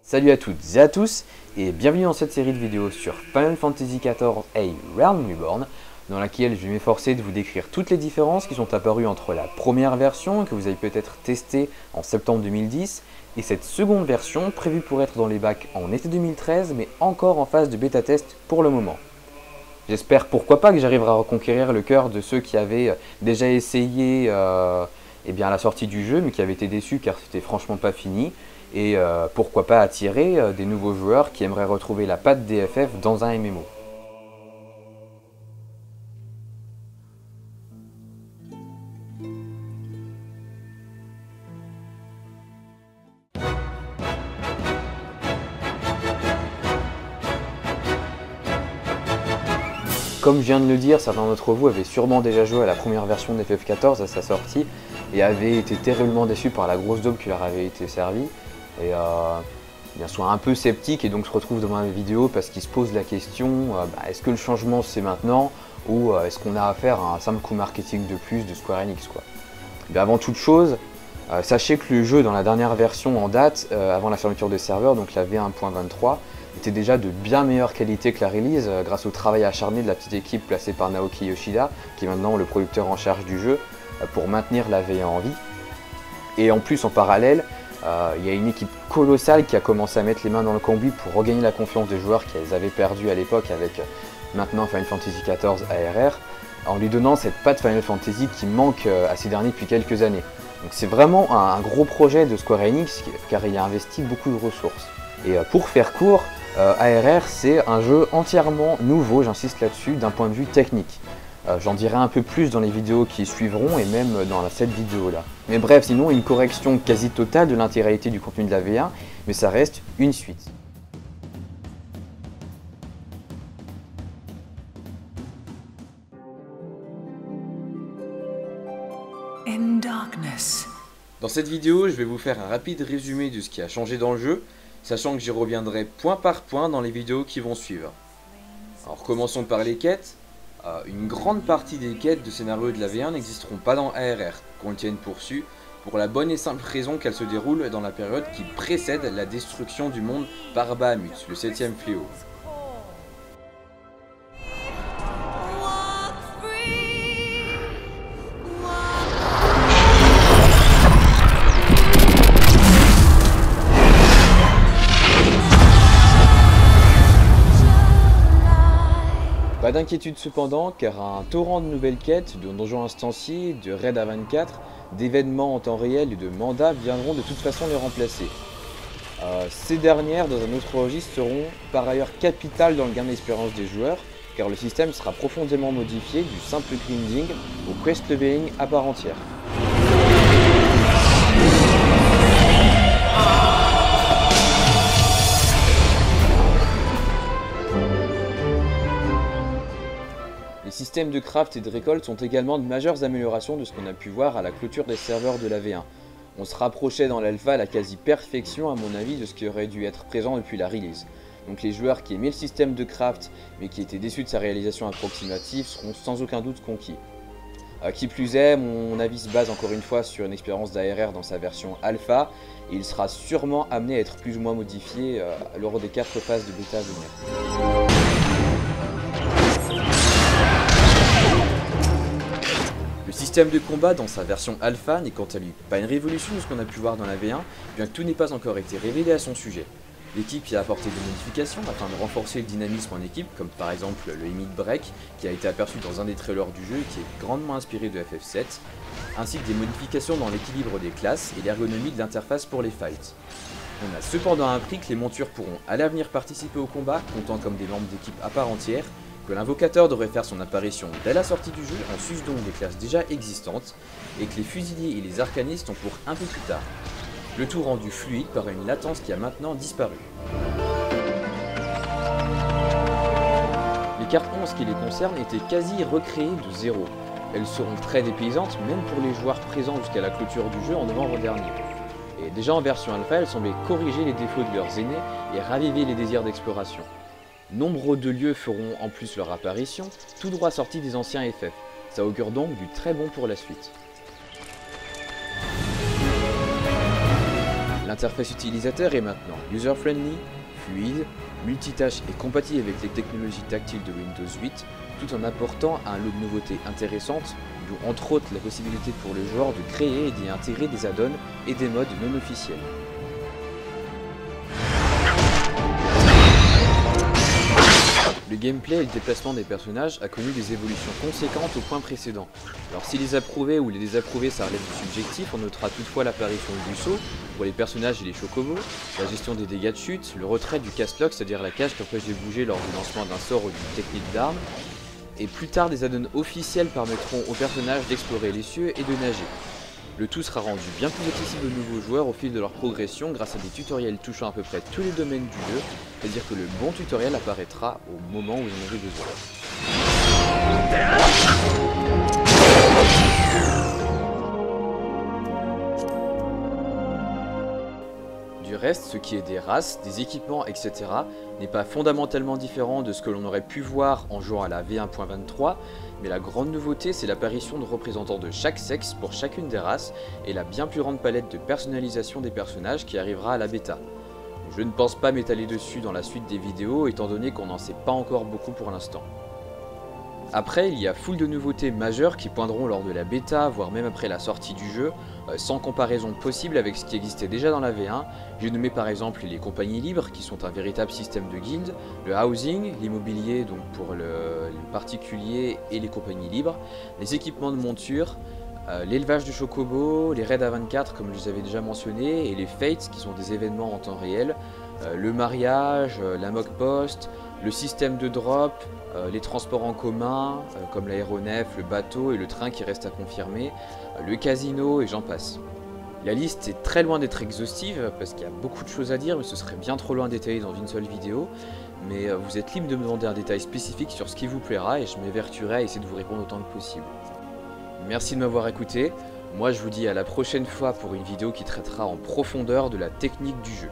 Salut à toutes et à tous et bienvenue dans cette série de vidéos sur Final Fantasy XIV A Realm Reborn, dans laquelle je vais m'efforcer de vous décrire toutes les différences qui sont apparues entre la première version que vous avez peut-être testée en septembre 2010 et cette seconde version prévue pour être dans les bacs en été 2013 mais encore en phase de bêta test pour le moment. J'espère pourquoi pas que j'arriverai à reconquérir le cœur de ceux qui avaient déjà essayé à la sortie du jeu mais qui avaient été déçus car c'était franchement pas fini. Et pourquoi pas attirer des nouveaux joueurs qui aimeraient retrouver la patte DFF dans un MMO. Comme je viens de le dire, certains d'entre vous avaient sûrement déjà joué à la première version de FF14 à sa sortie et avaient été terriblement déçus par la grosse daube qui leur avait été servie. Et bien soit un peu sceptique et donc se retrouve dans ma vidéo parce qu'il se pose la question est-ce que le changement c'est maintenant ou est-ce qu'on a affaire à un simple coup marketing de plus de Square Enix quoi. Bien, avant toute chose, sachez que le jeu dans la dernière version en date, avant la fermeture des serveurs, donc la V1.23, était déjà de bien meilleure qualité que la release grâce au travail acharné de la petite équipe placée par Naoki Yoshida, qui est maintenant le producteur en charge du jeu, pour maintenir la V1 en vie. Et en plus en parallèle, il y a une équipe colossale qui a commencé à mettre les mains dans le cambouis pour regagner la confiance des joueurs qu'elles avaient perdu à l'époque avec maintenant Final Fantasy XIV ARR, en lui donnant cette patte Final Fantasy qui manque à ces derniers depuis quelques années. Donc c'est vraiment un gros projet de Square Enix car il a investi beaucoup de ressources. Et pour faire court, ARR c'est un jeu entièrement nouveau, j'insiste là-dessus, d'un point de vue technique. J'en dirai un peu plus dans les vidéos qui suivront et même dans cette vidéo là. Mais bref, sinon une correction quasi totale de l'intégralité du contenu de la V1, mais ça reste une suite. Dans cette vidéo, je vais vous faire un rapide résumé de ce qui a changé dans le jeu, sachant que j'y reviendrai point par point dans les vidéos qui vont suivre. Alors commençons par les quêtes. Une grande partie des quêtes de scénario de la V1 n'existeront pas dans ARR, qu'on le tienne pour su, pour la bonne et simple raison qu'elles se déroulent dans la période qui précède la destruction du monde par Bahamut, le 7ème fléau. Pas d'inquiétude cependant, car un torrent de nouvelles quêtes, de donjons instanciés, de raids à 24, d'événements en temps réel et de mandats viendront de toute façon les remplacer. Ces dernières, dans un autre registre, seront par ailleurs capitales dans le gain d'expérience des joueurs, car le système sera profondément modifié du simple grinding au quest leveling à part entière. Les systèmes de craft et de récolte sont également de majeures améliorations de ce qu'on a pu voir à la clôture des serveurs de la V1. On se rapprochait dans l'alpha à la quasi-perfection à mon avis de ce qui aurait dû être présent depuis la release. Donc les joueurs qui aimaient le système de craft mais qui étaient déçus de sa réalisation approximative seront sans aucun doute conquis. Qui plus est, mon avis se base encore une fois sur une expérience d'ARR dans sa version alpha et il sera sûrement amené à être plus ou moins modifié lors des 4 phases de bêta à venir. Le système de combat dans sa version alpha n'est quant à lui pas une révolution de ce qu'on a pu voir dans la V1, bien que tout n'ait pas encore été révélé à son sujet. L'équipe y a apporté des modifications afin de renforcer le dynamisme en équipe, comme par exemple le Limit Break, qui a été aperçu dans un des trailers du jeu et qui est grandement inspiré de FF7, ainsi que des modifications dans l'équilibre des classes et l'ergonomie de l'interface pour les fights. On a cependant appris que les montures pourront à l'avenir participer au combat, comptant comme des membres d'équipe à part entière, que l'invocateur devrait faire son apparition dès la sortie du jeu en sus donc des classes déjà existantes, et que les fusiliers et les arcanistes ont pour un peu plus tard. Le tout rendu fluide par une latence qui a maintenant disparu. Les cartes 11 qui les concernent étaient quasi recréées de zéro. Elles seront très dépaysantes même pour les joueurs présents jusqu'à la clôture du jeu en novembre dernier. Et déjà en version alpha, elles semblaient corriger les défauts de leurs aînés et raviver les désirs d'exploration. Nombre de lieux feront en plus leur apparition, tout droit sortis des anciens FF. Ça augure donc du très bon pour la suite. L'interface utilisateur est maintenant user-friendly, fluide, multitâche et compatible avec les technologies tactiles de Windows 8, tout en apportant un lot de nouveautés intéressantes, dont entre autres la possibilité pour le joueur de créer et d'y intégrer des add-ons et des modes non officiels. Le gameplay et le déplacement des personnages a connu des évolutions conséquentes au point précédent. Alors si les approuvés ou les désapprouver ça relève du subjectif, on notera toutefois l'apparition du saut pour les personnages et les chocobos, la gestion des dégâts de chute, le retrait du cast-lock, c'est-à-dire la cage qui empêche de bouger lors du lancement d'un sort ou d'une technique d'arme, et plus tard des add-ons officiels permettront aux personnages d'explorer les cieux et de nager. Le tout sera rendu bien plus accessible aux nouveaux joueurs au fil de leur progression grâce à des tutoriels touchant à peu près tous les domaines du jeu, c'est-à-dire que le bon tutoriel apparaîtra au moment où vous en avez besoin. Du reste, ce qui est des races, des équipements, etc. n'est pas fondamentalement différent de ce que l'on aurait pu voir en jouant à la V1.23, mais la grande nouveauté c'est l'apparition de représentants de chaque sexe pour chacune des races et la bien plus grande palette de personnalisation des personnages qui arrivera à la bêta. Je ne pense pas m'étaler dessus dans la suite des vidéos étant donné qu'on n'en sait pas encore beaucoup pour l'instant. Après, il y a full de nouveautés majeures qui poindront lors de la bêta, voire même après la sortie du jeu, sans comparaison possible avec ce qui existait déjà dans la V1. J'ai nommé par exemple les compagnies libres, qui sont un véritable système de guilde, le housing, l'immobilier donc pour les particuliers et les compagnies libres, les équipements de monture, l'élevage de chocobo, les raids A24 comme je les avais déjà mentionné, et les fates qui sont des événements en temps réel, le mariage, la mock post, le système de drop, les transports en commun comme l'aéronef, le bateau et le train qui reste à confirmer, le casino et j'en passe. La liste est très loin d'être exhaustive parce qu'il y a beaucoup de choses à dire mais ce serait bien trop loin de détailler dans une seule vidéo. Mais vous êtes libre de me demander un détail spécifique sur ce qui vous plaira et je m'évertuerai à essayer de vous répondre autant que possible. Merci de m'avoir écouté, moi je vous dis à la prochaine fois pour une vidéo qui traitera en profondeur de la technique du jeu.